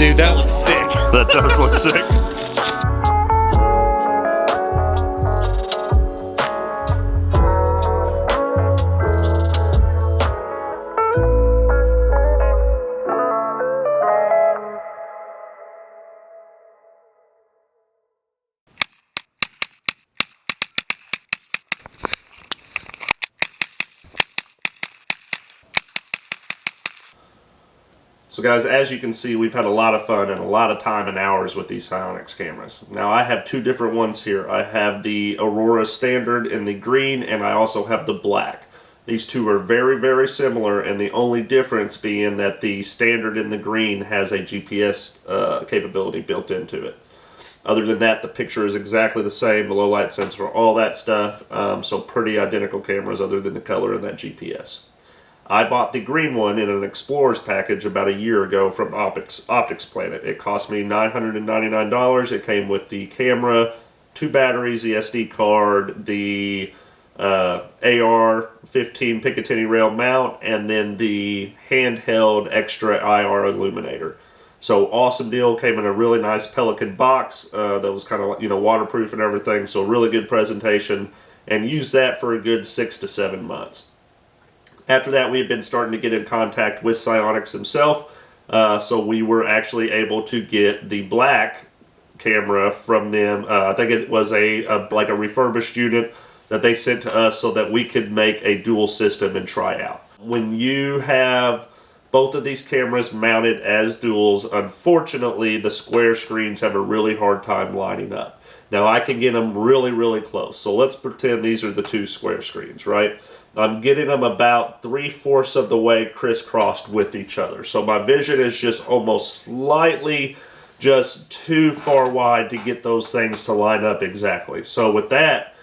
Dude, that looks sick. That does look sick. So guys, as you can see, we've had a lot of fun and a lot of time and hours with these Sionyx cameras. Now I have two different ones here. I have the Aurora Standard in the green, and I also have the black. These two are very, very similar, and the only difference being that the Standard in the green has a GPS capability built into it. Other than that, the picture is exactly the same, the low light sensor, all that stuff. So pretty identical cameras other than the color and that GPS. I bought the green one in an Explorers package about a year ago from Optics Planet. It cost me $999. It came with the camera, 2 batteries, the SD card, the AR-15 Picatinny rail mount, and then the handheld extra IR illuminator. So awesome deal. Came in a really nice Pelican box that was kind of, you know, waterproof and everything. So really good presentation, and used that for a good 6 to 7 months. After that, we had been starting to get in contact with Sionyx himself, so we were actually able to get the black camera from them. I think it was like a refurbished unit that they sent to us so that we could make a dual system and try out. When you have both of these cameras mounted as duals, unfortunately, the square screens have a really hard time lining up. Now, I can get them really, really close. So let's pretend these are the 2 square screens, right? I'm getting them about 3/4 of the way crisscrossed with each other. So my vision is just almost slightly just too far wide to get those things to line up exactly. So with that,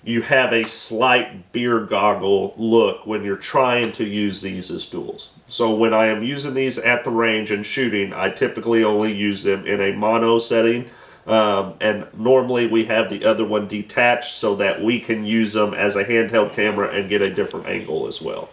you have a slight beer goggle look when you're trying to use these as duals. So when I am using these at the range and shooting, I typically only use them in a mono setting. And normally we have the other one detached so that we can use them as a handheld camera and get a different angle as well.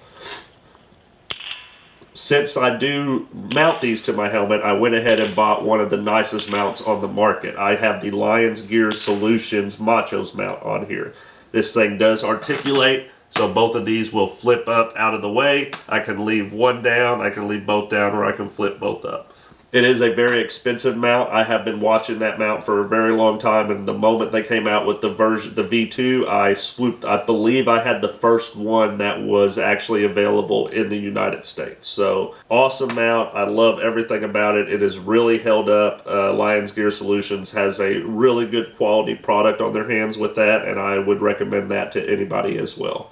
Since I do mount these to my helmet, I went ahead and bought one of the nicest mounts on the market. I have the Lions Gear Solutions Machos mount on here. This thing does articulate, so both of these will flip up out of the way. I can leave one down, I can leave both down, or I can flip both up. It is a very expensive mount. I have been watching that mount for a very long time, and the moment they came out with the V2, I swooped. I believe I had the first one that was actually available in the United States. So awesome mount. I love everything about it. It is really held up. Lions Gear Solutions has a really good quality product on their hands with that, and I would recommend that to anybody as well.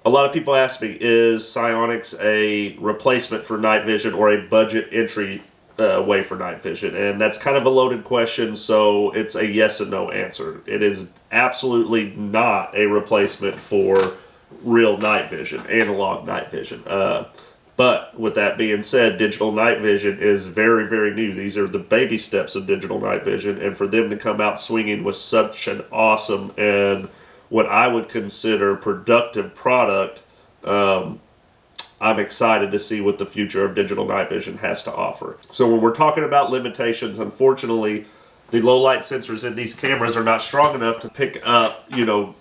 A lot of people ask me, is Sionyx a replacement for night vision or a budget entry way for night vision? And that's kind of a loaded question, so it's a yes and no answer. It is absolutely not a replacement for real night vision, analog night vision. But with that being said, digital night vision is very, very new. These are the baby steps of digital night vision, and for them to come out swinging with such an awesome and what I would consider productive product, I'm excited to see what the future of digital night vision has to offer. So when we're talking about limitations, unfortunately, the low light sensors in these cameras are not strong enough to pick up, you know,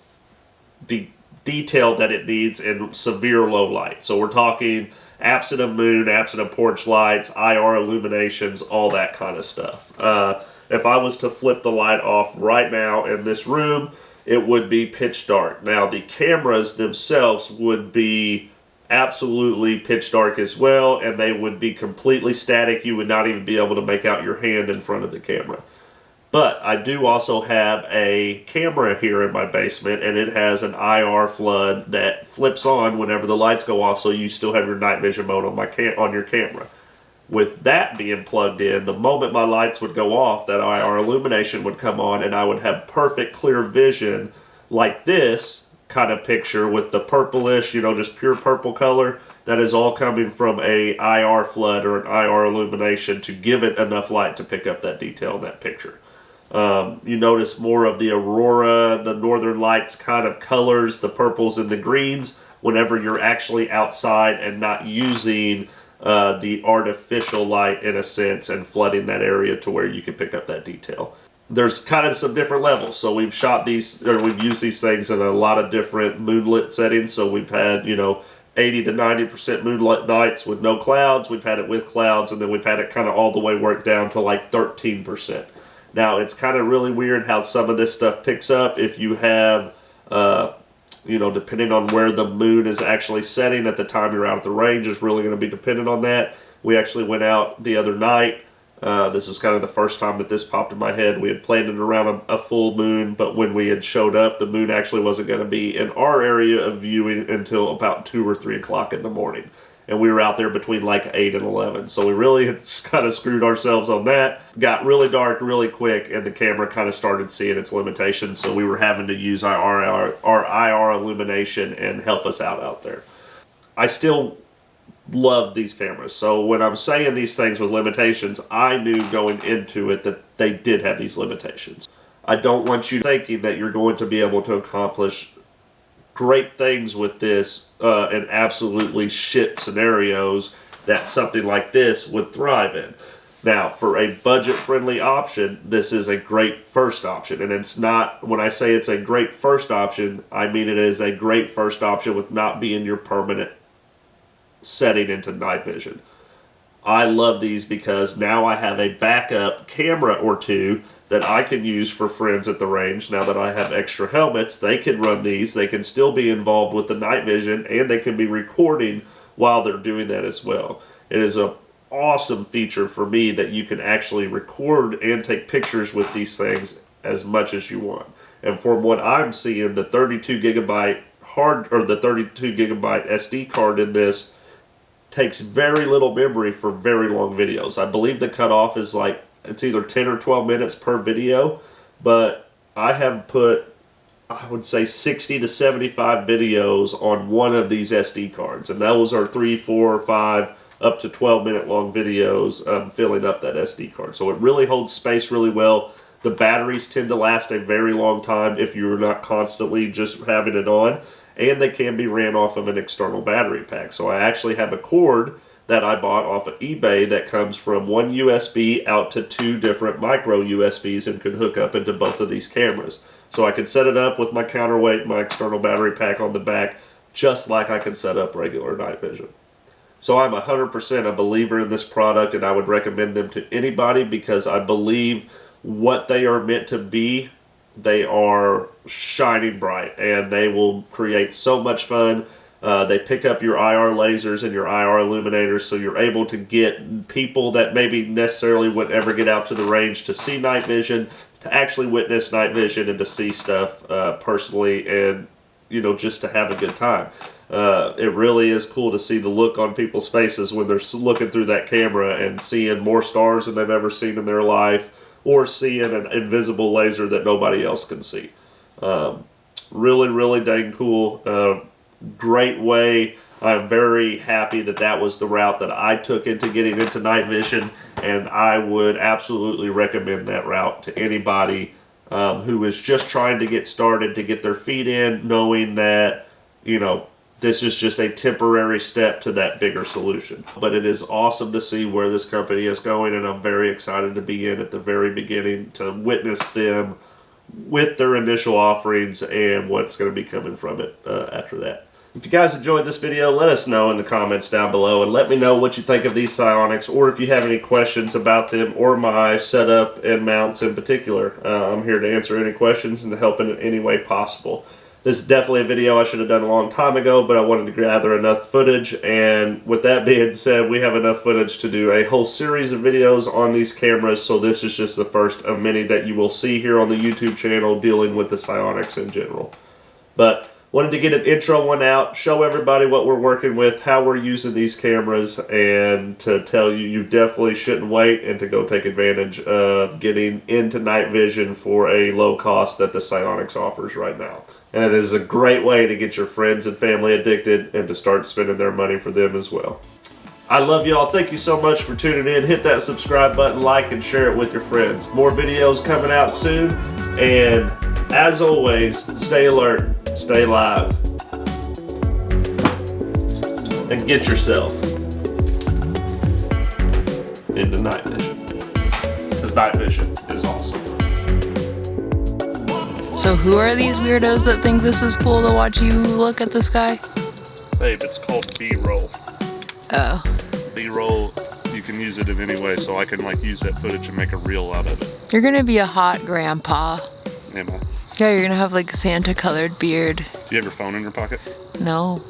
the detail that it needs in severe low light. So we're talking absent of moon, absent of porch lights, IR illuminations, all that kind of stuff. If I was to flip the light off right now in this room, it would be pitch dark. Now the cameras themselves would be absolutely pitch dark as well, and they would be completely static. You would not even be able to make out your hand in front of the camera. But I do also have a camera here in my basement, and it has an IR flood that flips on whenever the lights go off, so you still have your night vision mode on your camera. With that being plugged in, the moment my lights would go off, that IR illumination would come on, and I would have perfect clear vision like this kind of picture with the purplish, you know, just pure purple color. That is all coming from a IR flood or an IR illumination to give it enough light to pick up that detail in that picture. You notice more of the Aurora, the Northern Lights kind of colors, the purples and the greens, whenever you're actually outside and not using the artificial light in a sense and flooding that area to where you can pick up that detail. There's kind of some different levels. So we've shot these, or we've used these things in a lot of different moonlit settings. So we've had, 80 to 90% moonlit nights with no clouds. We've had it with clouds, and then we've had it kind of all the way worked down to like 13%. Now, it's kind of really weird how some of this stuff picks up if you have, depending on where the moon is actually setting at the time you're out at the range is really going to be dependent on that. We actually went out the other night. This was kind of the first time that this popped in my head. We had planned it around a full moon, but when we had showed up, the moon actually wasn't going to be in our area of viewing until about 2 or 3 o'clock in the morning. And we were out there between like 8 and 11. So we really had kind of screwed ourselves on that. Got really dark really quick, and the camera kind of started seeing its limitations. So we were having to use our IR illumination and help us out there. I still love these cameras. So when I'm saying these things with limitations, I knew going into it that they did have these limitations. I don't want you thinking that you're going to be able to accomplish great things with this in absolutely shit scenarios that something like this would thrive in. Now, for a budget-friendly option, this is a great first option. And it's not, when I say it's a great first option, I mean it is a great first option with not being your permanent setting into night vision. I love these because now I have a backup camera or two that I can use for friends at the range. Now that I have extra helmets, they can run these. They can still be involved with the night vision, and they can be recording while they're doing that as well. It is an awesome feature for me that you can actually record and take pictures with these things as much as you want. And from what I'm seeing, the 32 gigabyte SD card in this takes very little memory for very long videos. I believe the cutoff is like, it's either 10 or 12 minutes per video, but I have put, I would say 60 to 75 videos on one of these SD cards, and those are 3, 4, 5, up to 12-minute long videos filling up that SD card. So it really holds space really well. The batteries tend to last a very long time if you're not constantly just having it on, and they can be ran off of an external battery pack. So I actually have a cord that I bought off of eBay that comes from one USB out to 2 different micro USBs and could hook up into both of these cameras. So I could set it up with my counterweight, my external battery pack on the back, just like I can set up regular night vision. So I'm 100% a believer in this product, and I would recommend them to anybody because I believe what they are meant to be, they are shining bright, and they will create so much fun. They pick up your IR lasers and your IR illuminators, so you're able to get people that maybe necessarily wouldn't ever get out to the range to see night vision, to actually witness night vision and to see stuff personally, and just to have a good time. It really is cool to see the look on people's faces when they're looking through that camera and seeing more stars than they've ever seen in their life, or seeing an invisible laser that nobody else can see. Really, really dang cool. Great way. I'm very happy that that was the route that I took into getting into night vision, and I would absolutely recommend that route to anybody who is just trying to get started, to get their feet in, knowing that, this is just a temporary step to that bigger solution. But it is awesome to see where this company is going, and I'm very excited to be in at the very beginning to witness them with their initial offerings and what's going to be coming from it after that. If you guys enjoyed this video, let us know in the comments down below, and let me know what you think of these Sionyx, or if you have any questions about them or my setup and mounts in particular. I'm here to answer any questions and to help in any way possible. This is definitely a video I should have done a long time ago, but I wanted to gather enough footage, and with that being said, we have enough footage to do a whole series of videos on these cameras, so this is just the first of many that you will see here on the YouTube channel dealing with the Sionyx in general. But wanted to get an intro one out, show everybody what we're working with, how we're using these cameras, and to tell you, you definitely shouldn't wait, and to go take advantage of getting into night vision for a low cost that the Sionyx offers right now. And it is a great way to get your friends and family addicted and to start spending their money for them as well. I love y'all. Thank you so much for tuning in. Hit that subscribe button, like, and share it with your friends. More videos coming out soon. And as always, stay alert, stay live, and get yourself into night vision. Because night vision is awesome. So who are these weirdos that think this is cool to watch you look at the sky? Babe, it's called B-roll. Oh. B-roll, you can use it in any way, so I can like use that footage and make a reel out of it. You're gonna be a hot grandpa. Am I? Yeah, you're gonna have like a Santa colored beard. Do you have your phone in your pocket? No.